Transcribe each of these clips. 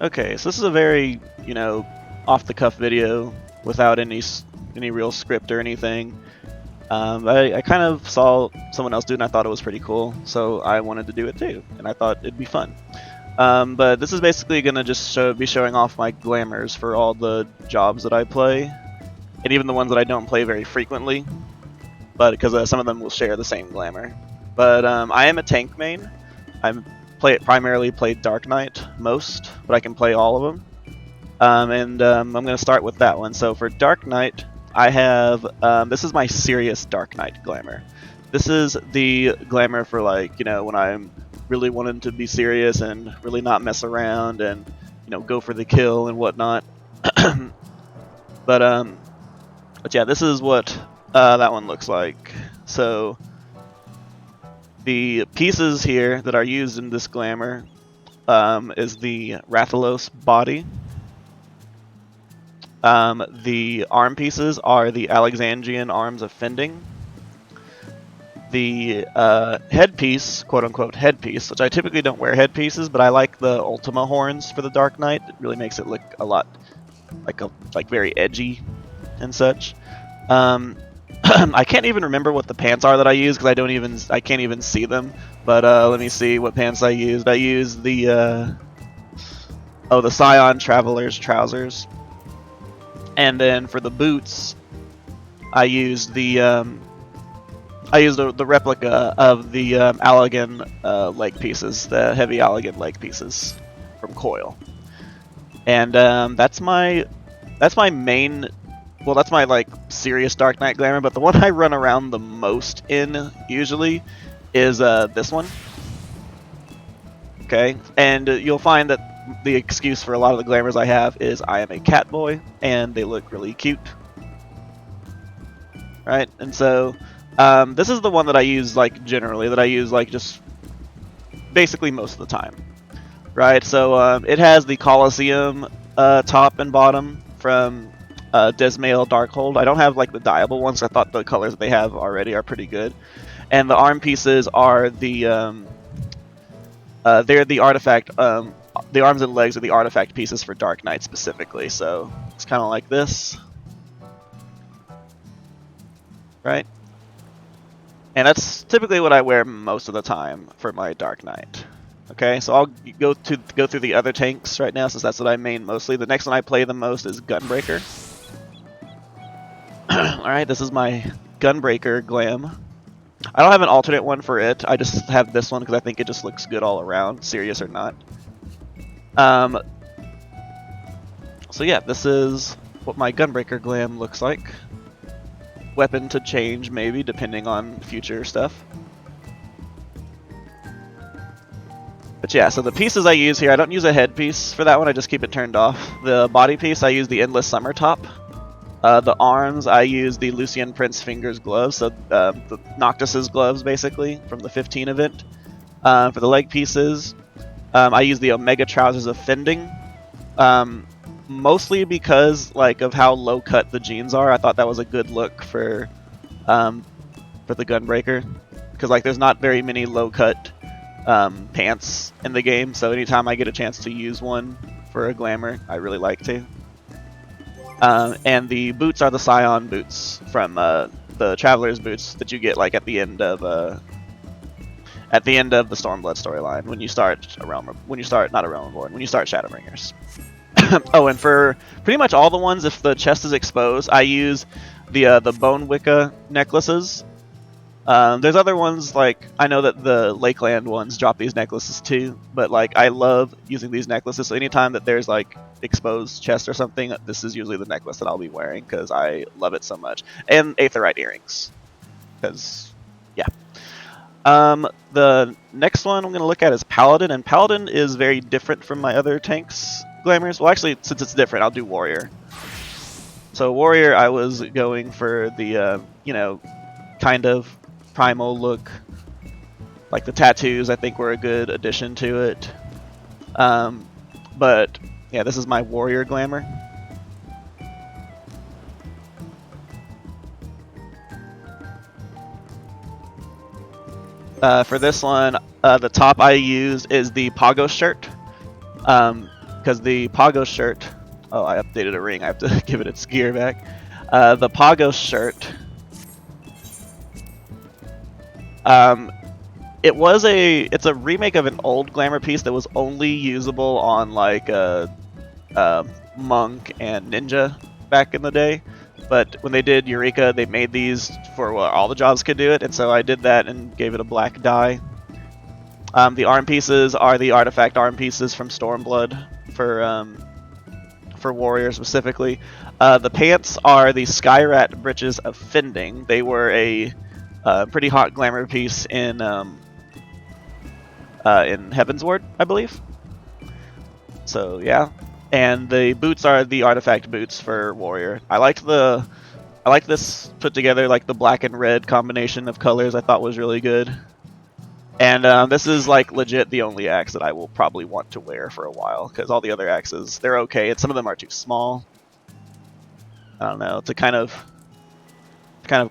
Okay, so this is a very, off-the-cuff video without any real script or anything. I kind of saw someone else do it and I thought it was pretty cool, so I wanted to do it too, and I thought it'd be fun. But this is basically going to just be showing off my glamours for all the jobs that I play, and even the ones that I don't play very frequently, but because some of them will share the same glamour. But I am a tank main. Primarily play Dark Knight most, but I can play all of them. I'm going to start with that one. So for Dark Knight, I have this is my serious Dark Knight glamour. This is the glamour for when I'm really wanting to be serious and really not mess around and go for the kill and whatnot. but yeah, this is what that one looks like. So the pieces here that are used in this glamour is the Rathalos body. The arm pieces are the Alexandrian arms of Fending. The headpiece, quote-unquote headpiece, which I typically don't wear headpieces, but I like the Ultima horns for the Dark Knight. It really makes it look a lot like very edgy and such. I can't even remember what the pants are that I use because I can't even see them. But let me see what pants I used. I used the the Scion Traveler's trousers, and then for the boots, I used the replica of the Allegan leg pieces, the heavy Allegan leg pieces from Coil, and that's my main. Well, that's my serious Dark Knight glamour, but the one I run around the most in usually is this one. Okay, and you'll find that the excuse for a lot of the glamours I have is I am a cat boy and they look really cute, right? And so this is the one that I use generally, that I use just basically most of the time, right? So it has the Colosseum top and bottom from Desmail Darkhold. I don't have the dyeable ones. I thought the colors that they have already are pretty good. And the arm pieces are the they're the artifact. The arms and legs are the artifact pieces for Dark Knight specifically. So it's kind of like this, right? And that's typically what I wear most of the time for my Dark Knight. Okay, so I'll go through the other tanks right now since that's what I main mostly. The next one I play the most is Gunbreaker. Alright, this is my Gunbreaker glam. I don't have an alternate one for it. I just have this one because I think it just looks good all around, serious or not. So yeah, this is what my Gunbreaker glam looks like. Weapon to change, maybe, depending on future stuff. But yeah, so the pieces I use here, I don't use a headpiece for that one, I just keep it turned off. The body piece, I use the Endless Summer top. The arms, I use the Lucian Prince Fingers gloves, so the Noctis's gloves, basically, from the 15 event. For the leg pieces, I use the Omega Trousers of Fending. Mostly because, of how low-cut the jeans are. I thought that was a good look for the Gunbreaker. Because, there's not very many low-cut pants in the game, so anytime I get a chance to use one for a glamour, I really like to. And the boots are the Scion boots from the Traveler's boots that you get at the end of the Stormblood storyline when you start Shadowbringers. Oh, and for pretty much all the ones, if the chest is exposed, I use the Bone Wicca necklaces. There's other ones, I know that the Lakeland ones drop these necklaces too, but I love using these necklaces, so anytime that there's exposed chest or something, this is usually the necklace that I'll be wearing because I love it so much. And Aetherite earrings, because yeah. The next one I'm going to look at is Paladin, and Paladin is very different from my other tanks glamours. Well, actually, since it's different, I'll do Warrior. So Warrior, I was going for the kind of primal look. The tattoos, I think, were a good addition to it. But yeah, this is my Warrior glamour. For this one, the top I used is the Pago shirt. because the Pago shirt. Oh, I updated a ring. I have to give it its gear back. The Pago shirt. It's a remake of an old Glamour piece that was only usable on like Monk and Ninja back in the day. But when they did Eureka, they made these for all the jobs could do it, and so I did that and gave it a black dye. The arm pieces are the artifact arm pieces from Stormblood for Warrior specifically. The pants are the Skyrat breeches of Fending. They were a pretty hot Glamour piece in Heavensward, I believe. So yeah, and the boots are the artifact boots for Warrior. I like this put together, like the black and red combination of colors. I thought was really good. And this is like legit the only axe that I will probably want to wear for a while, because all the other axes, they're okay, and some of them are too small. I don't know, to kind of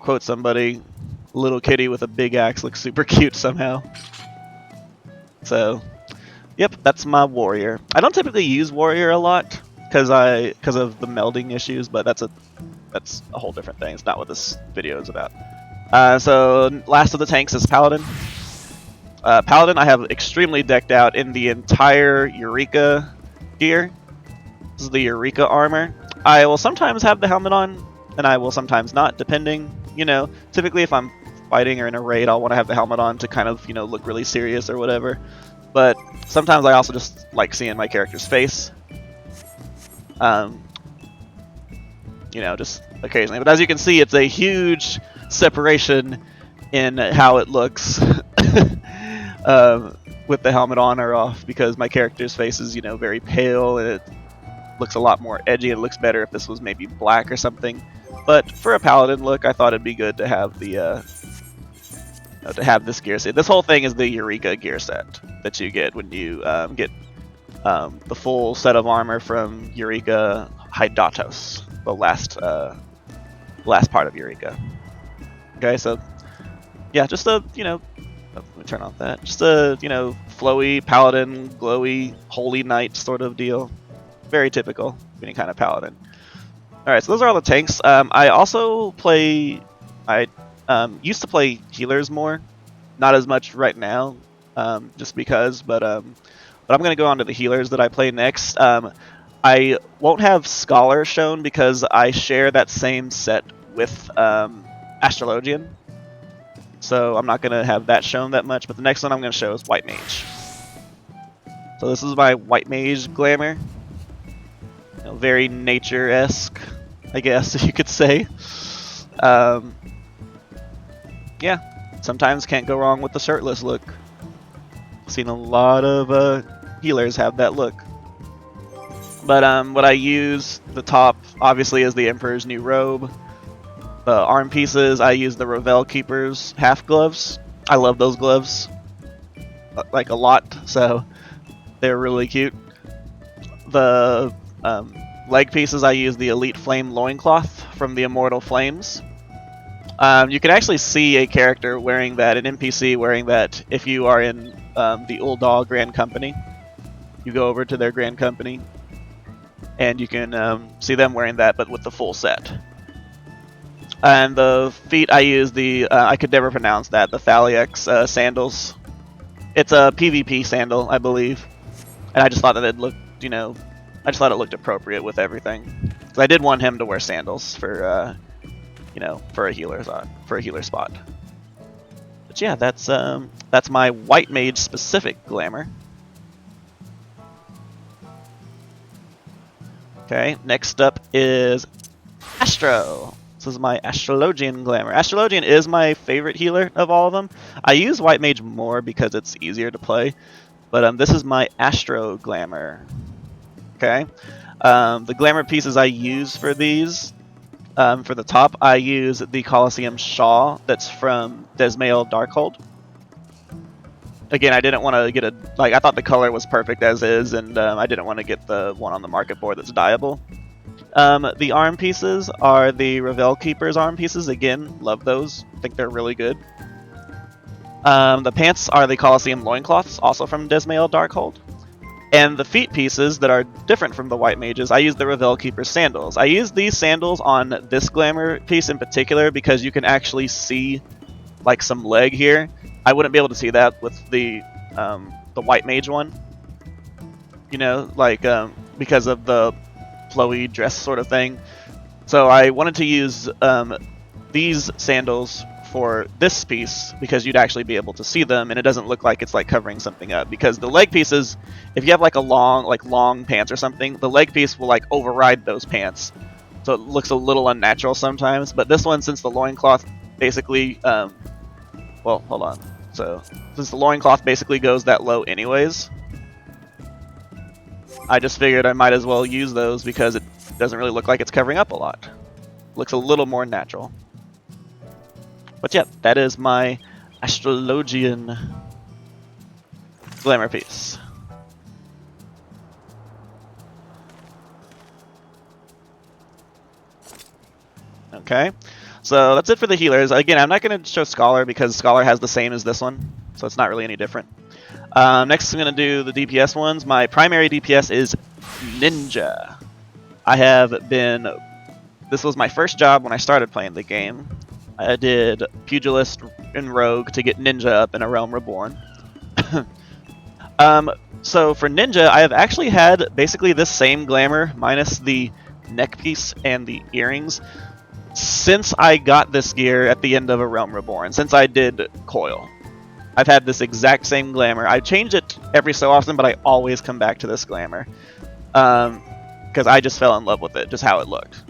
quote somebody, little kitty with a big axe looks super cute somehow. So, yep, that's my Warrior. I don't typically use Warrior a lot because of the melding issues, but that's a whole different thing. It's not what this video is about. So last of the tanks is Paladin. Paladin I have extremely decked out in the entire Eureka gear. This is the Eureka armor. I will sometimes have the helmet on, and I will sometimes not, depending. You know, typically if I'm fighting or in a raid, I'll want to have the helmet on to kind of, you know, look really serious or whatever. But sometimes I also just like seeing my character's face. You know, just occasionally. But as you can see, it's a huge separation in how it looks with the helmet on or off, because my character's face is, you know, very pale, and it looks a lot more edgy. It looks better if this was maybe black or something. But for a Paladin look, I thought it'd be good to have the to have this gear set. This whole thing is the Eureka gear set that you get when you get the full set of armor from Eureka Hydatos, the last part of Eureka. Okay, so yeah, just a, you know, let me turn off that. Just a, you know, flowy Paladin, glowy holy knight sort of deal. Very typical any kind of Paladin. Alright, so those are all the tanks. I also play... I used to play healers more. Not as much right now, just because, but I'm going to go on to the healers that I play next. I won't have Scholar shown because I share that same set with Astrologian. So I'm not going to have that shown that much, but the next one I'm going to show is White Mage. So this is my White Mage Glamour. You know, very nature-esque, I guess you could say. Yeah, sometimes can't go wrong with the shirtless look. Seen a lot of healers have that look. But what I use, the top obviously is the Emperor's New Robe. The arm pieces, I use the Revel Keeper's half gloves. I love those gloves, like a lot, so they're really cute. The leg pieces, I use the Elite Flame Loincloth from the Immortal Flames. You can actually see a character wearing that, an NPC wearing that, if you are in the Ul'dah Grand Company. You go over to their Grand Company, and you can see them wearing that, but with the full set. And the feet, I use the, I could never pronounce that, the Thaliex sandals. It's a PvP sandal, I believe. And I just thought that it looked, you know, I just thought it looked appropriate with everything. Because I did want him to wear sandals for, you know, for a healer spot. But yeah, that's my White Mage specific glamour. Okay, next up is Astro. This is my Astrologian glamour. Astrologian is my favorite healer of all of them. I use White Mage more because it's easier to play, but this is my Astro glamour. Okay, the glamour pieces I use for these, for the top, I use the Colosseum Shawl that's from Desmail Darkhold. Again, I didn't want to get I thought the color was perfect as is, and I didn't want to get the one on the market board that's dyeable. The arm pieces are the Revel Keeper's arm pieces. Again, love those. I think they're really good. The pants are the Colosseum loincloths, also from Desmail Darkhold. And the feet pieces that are different from the white mages, I use the Revel Keeper sandals. I use these sandals on this glamour piece in particular because you can actually see like some leg here. I wouldn't be able to see that with the white mage one. You know, like because of the flowy dress sort of thing. So I wanted to use these sandals for this piece because you'd actually be able to see them and it doesn't look like it's like covering something up, because the leg pieces, if you have like a long pants or something, the leg piece will like override those pants, so it looks a little unnatural sometimes. But this one, since the loincloth basically well, hold on, so since the loincloth basically goes that low anyways, I just figured I might as well use those because it doesn't really look like it's covering up a lot. Looks a little more natural. But yeah, that is my Astrologian glamour piece. Okay, so that's it for the healers. Again, I'm not going to show Scholar because Scholar has the same as this one, so it's not really any different. Next, I'm going to do the DPS ones. My primary DPS is Ninja. I have been... This was my first job when I started playing the game. I did Pugilist and Rogue to get Ninja up in A Realm Reborn. So for Ninja, I have actually had basically this same glamour, minus the neck piece and the earrings, since I got this gear at the end of A Realm Reborn, since I did Coil. I've had this exact same glamour. I change it every so often, but I always come back to this glamour. Because I just fell in love with it, just how it looked.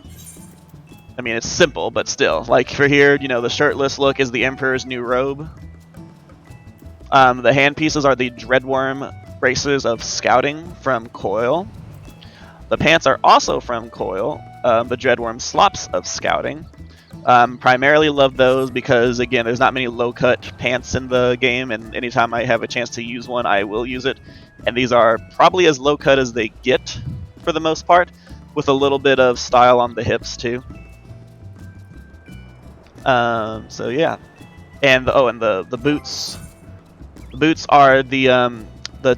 I mean, it's simple, but still. Like, for here, you know, the shirtless look is the Emperor's new robe. The hand pieces are the Dreadworm braces of Scouting from Coil. The pants are also from Coil, the Dreadworm slops of Scouting. Primarily love those because, again, there's not many low-cut pants in the game, and anytime I have a chance to use one, I will use it. And these are probably as low-cut as they get, for the most part, with a little bit of style on the hips, too. So yeah, and the boots. The boots are the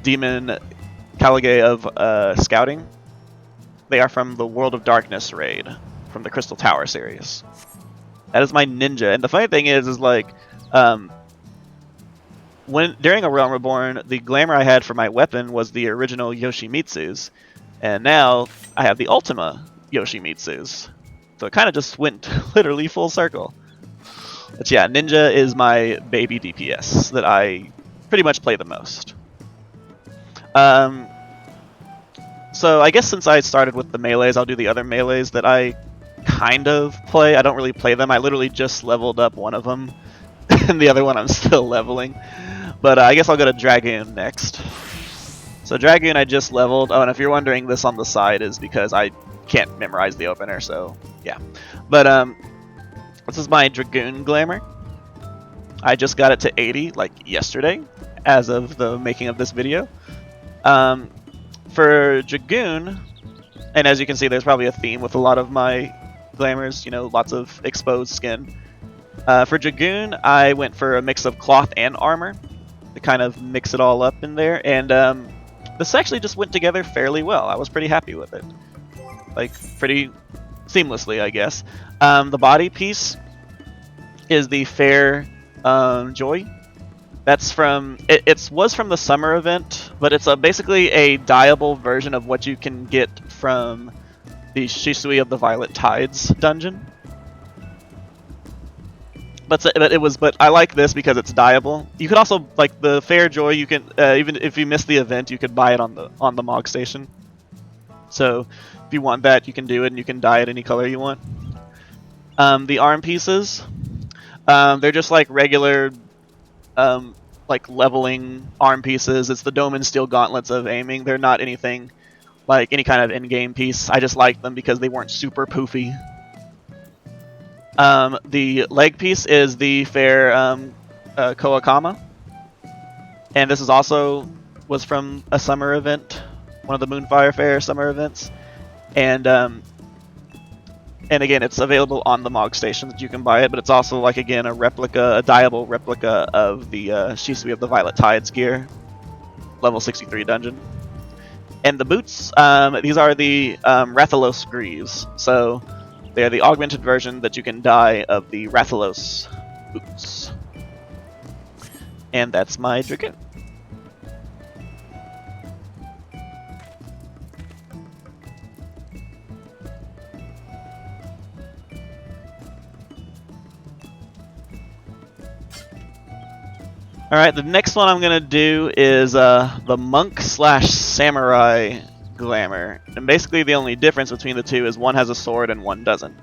Demon Caligay of Scouting. They are from the World of Darkness raid, from the Crystal Tower series. That is my Ninja, and the funny thing is like, when during A Realm Reborn, the glamour I had for my weapon was the original Yoshimitsu's, and now I have the Ultima Yoshimitsu's. So it kind of just went literally full circle. But yeah, Ninja is my baby DPS that I pretty much play the most. So I guess since I started with the melees, I'll do the other melees that I kind of play. I don't really play them. I literally just leveled up one of them, and the other one I'm still leveling. But I guess I'll go to Dragoon next. So Dragoon I just leveled. Oh, and if you're wondering, this on the side is because I can't memorize the opener, so yeah. But this is my Dragoon glamour. I just got it to 80 like yesterday, as of the making of this video. For Dragoon, and as you can see, there's probably a theme with a lot of my glamours, you know, lots of exposed skin. For Dragoon, I went for a mix of cloth and armor to kind of mix it all up in there, and this actually just went together fairly well. I was pretty happy with it. Like, pretty seamlessly, I guess. The body piece is the Fair Joy. That's from it was from the summer event, but it's basically a dyeable version of what you can get from the Shisui of the Violet Tides dungeon. But I like this because it's dyeable. You could also, like the Fair Joy, you can even if you miss the event, you could buy it on the Mog Station. So if you want that, you can do it, and you can dye it any color you want. The arm pieces, they're just like regular, like leveling arm pieces. It's the Dome and Steel Gauntlets of aiming. They're not anything like any kind of in-game piece. I just liked them because they weren't super poofy. The leg piece is the Fair Koakama, and this is also was from a summer event, one of the Moonfire Fair summer events, and again, it's available on the Mog Station that you can buy it, but it's also, like, again, a dyeable replica of the Shisui of the Violet Tides gear, level 63 dungeon. And the boots, these are the Rathalos greaves. So they are the augmented version that you can dye of the Rathalos boots. And that's my Dragoon. Alright, the next one I'm going to do is the Monk / Samurai Glamour. And basically the only difference between the two is one has a sword and one doesn't.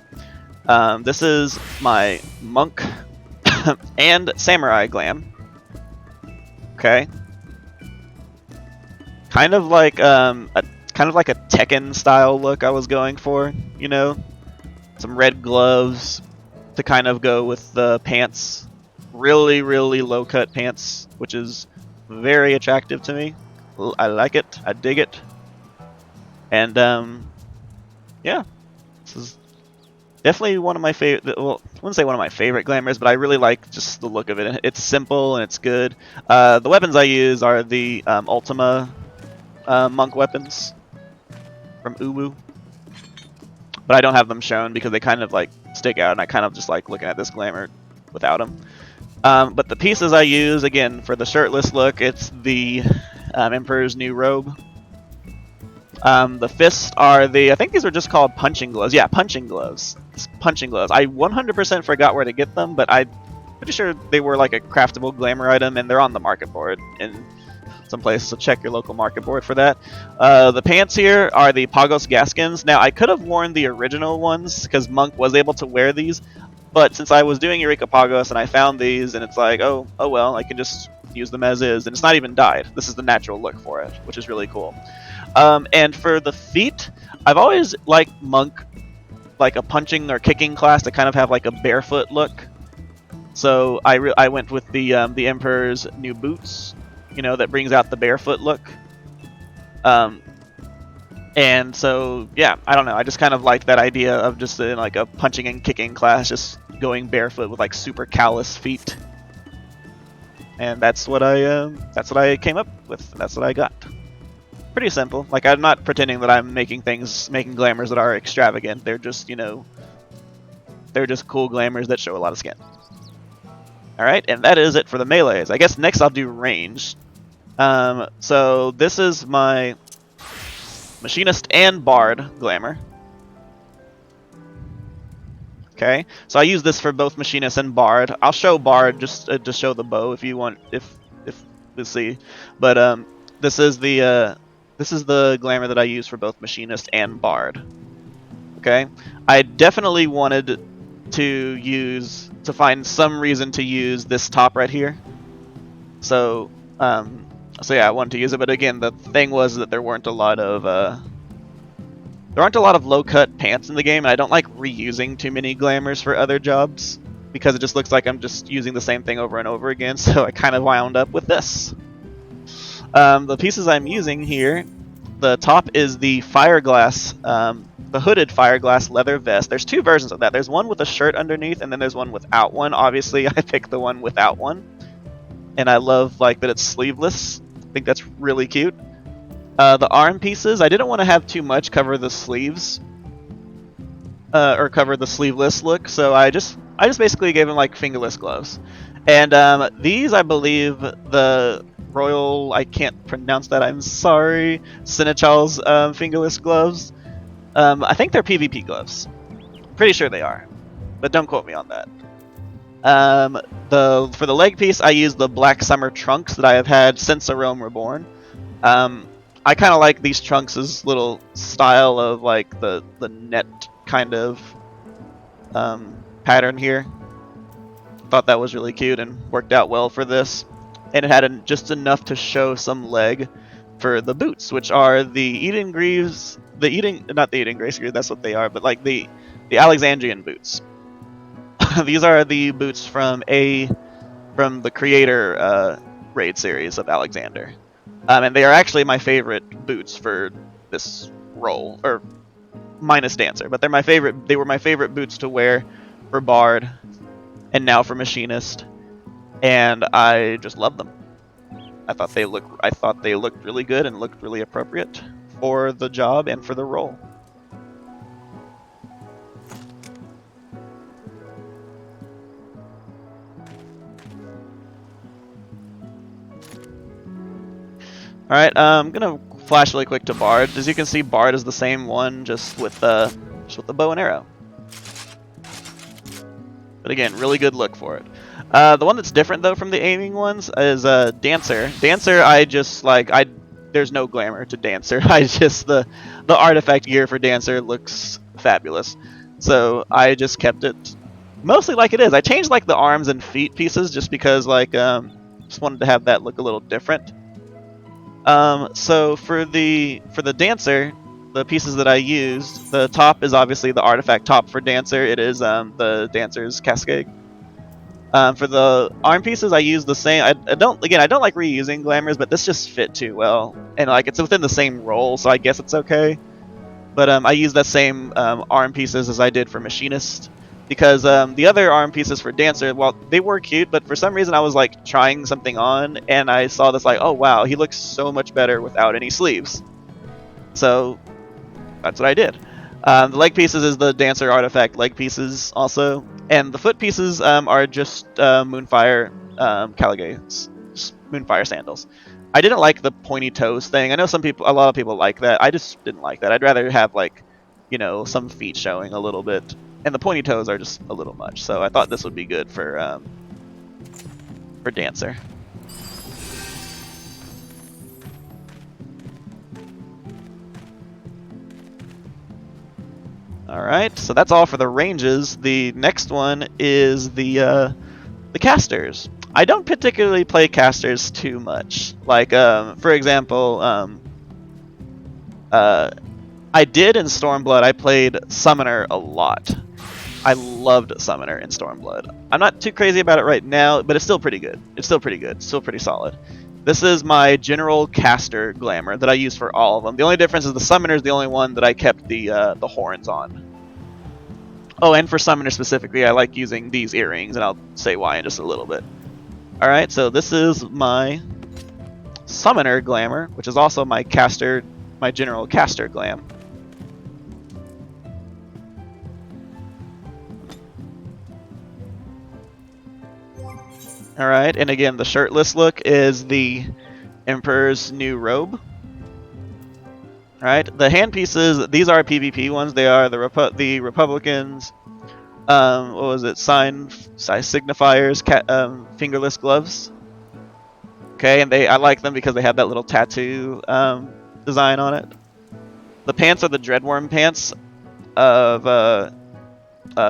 This is my Monk and Samurai Glam. Okay. Kind of like a Tekken style look I was going for, you know? Some red gloves to kind of go with the pants. Really, really low cut pants, which is very attractive to me. I like it. I dig it. And yeah, this is definitely one of my favorite. Well, I wouldn't say one of my favorite glamours, but I really like just the look of it. It's simple and it's good. The weapons I use are the Ultima monk weapons from Uwu, but I don't have them shown because they kind of like stick out, and I kind of just like looking at this glamour without them. But the pieces I use, again, for the shirtless look, it's the Emperor's New Robe. The fists are I think these are just called punching gloves. Yeah, punching gloves. It's punching gloves. I 100% forgot where to get them, but I'm pretty sure they were like a craftable glamour item, and they're on the market board in some places, so check your local market board for that. The pants here are the Pagos Gaskins. Now, I could have worn the original ones, because Monk was able to wear these, but since I was doing Eureka Pagos and I found these, and it's like, oh well, I can just use them as is, and it's not even dyed. This is the natural look for it, which is really cool. And for the feet, I've always liked Monk, like a punching or kicking class to kind of have like a barefoot look. So I went with the Emperor's New Boots, you know, that brings out the barefoot look. And so, yeah, I don't know. I just kind of like that idea of just in like a punching and kicking class, just going barefoot with like super callous feet. And that's what I came up with. That's what I got. Pretty simple. Like, I'm not pretending that I'm making glamours that are extravagant. They're just, you know, they're just cool glamours that show a lot of skin. All right, and that is it for the melees. I guess next I'll do range. So this is my Machinist and Bard glamour. Okay, so I use this for both Machinist and Bard. I'll show Bard just to show the bow if you want, if we'll see. But this is the glamour that I use for both Machinist and Bard. Okay, I definitely wanted to find some reason to use this top right here. So yeah, I wanted to use it, but again, the thing was that there aren't a lot of low-cut pants in the game, and I don't like reusing too many glamours for other jobs because it just looks like I'm just using the same thing over and over again. So I kind of wound up with this. The pieces I'm using here, the top is the Fireglass, the hooded Fireglass leather vest. There's two versions of that. There's one with a shirt underneath, and then there's one without one. Obviously, I picked the one without one, and I love like that it's sleeveless. I think that's really cute. The arm pieces, I didn't want to have too much cover the sleeves, or cover the sleeveless look, so I just basically gave them like fingerless gloves. And these, I believe, the Royal, I can't pronounce that, I'm sorry, Senechal's fingerless gloves. I think they're PvP gloves. Pretty sure they are, but don't quote me on that. For the leg piece, I use the Black Summer trunks that I have had since A Realm Reborn. I kind of like these trunks' little style of like the net kind of pattern here. Thought that was really cute and worked out well for this. And it had just enough to show some leg for the boots, which are the Eden Greaves, not the Eden Grace Greaves, that's what they are, but like the Alexandrian boots. These are the boots from the creator raid series of Alexander. And they are actually my favorite boots for this role, or minus Dancer, but they were my favorite boots to wear for Bard and now for Machinist, and I just love them. I thought they looked really good and looked really appropriate for the job and for the role. Alright, I'm gonna flash really quick to Bard. As you can see, Bard is the same one, just with the bow and arrow. But again, really good look for it. The one that's different though from the aiming ones is Dancer. Dancer, there's no glamour to Dancer. The artifact gear for Dancer looks fabulous, so I just kept it mostly like it is. I changed like the arms and feet pieces just because just wanted to have that look a little different. So for the Dancer, the pieces that I used, the top is obviously the artifact top for Dancer. It is the Dancer's Cascade. For the arm pieces, I use the same. I don't like reusing Glamours, but this just fit too well, and like it's within the same role, so I guess it's okay. But I use the same arm pieces as I did for Machinist, because the other arm pieces for Dancer, well, they were cute, but for some reason I was like trying something on, and I saw this like, oh wow, he looks so much better without any sleeves. So that's what I did. The leg pieces is the Dancer artifact leg pieces also, and the foot pieces are just Moonfire Caligay's Moonfire sandals. I didn't like the pointy toes thing. I know a lot of people like that. I just didn't like that. I'd rather have like, some feet showing a little bit, and the pointy toes are just a little much. So I thought this would be good for Dancer. Alright, so that's all for the ranges. The next one is the casters. I don't particularly play casters too much. Like, for example, I did in Stormblood, I played Summoner a lot. I loved Summoner in Stormblood. I'm not too crazy about it right now, but it's still pretty good. It's still pretty good. It's still pretty solid. This is my general caster glamour that I use for all of them. The only difference is the Summoner is the only one that I kept the horns on. Oh, and for Summoner specifically, I like using these earrings, and I'll say why in just a little bit. Alright, so this is my Summoner glamour, which is also my general caster glam. Alright, and again, the shirtless look is the Emperor's New Robe. Alright, the hand pieces, these are PvP ones. They are the Republicans, what was it, signifiers, fingerless gloves. Okay, and I like them because they have that little tattoo design on it. The pants are the Dreadworm pants of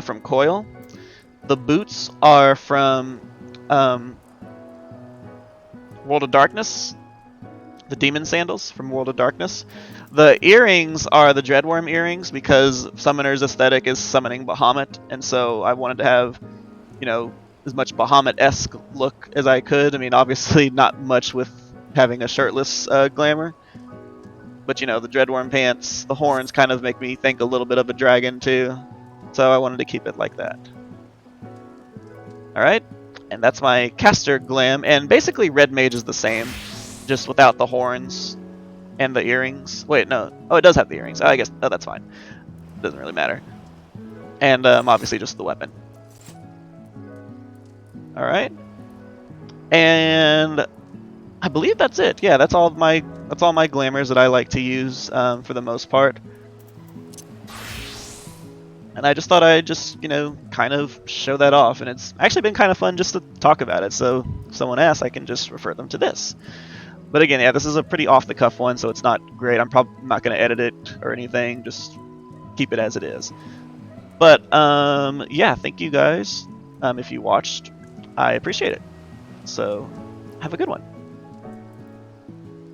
from Coil. The boots are from World of Darkness, the Demon Sandals from World of Darkness. The earrings are the Dreadworm earrings because Summoner's aesthetic is summoning Bahamut, and so I wanted to have, as much Bahamut-esque look as I could. I mean, obviously not much with having a shirtless glamour, but the Dreadworm pants, the horns kind of make me think a little bit of a dragon too, so I wanted to keep it like that. Alright, and that's my caster glam, and basically Red Mage is the same, just without the horns and the earrings. Wait, no. Oh, it does have the earrings. I guess, that's fine. Doesn't really matter. And obviously just the weapon. Alright. And I believe that's it. Yeah, that's all my glamours that I like to use for the most part. And I just thought I'd just, kind of show that off. And it's actually been kind of fun just to talk about it. So if someone asks, I can just refer them to this. But again, yeah, this is a pretty off-the-cuff one, so it's not great. I'm probably not going to edit it or anything. Just keep it as it is. But, yeah, thank you guys if you watched. I appreciate it. So, have a good one.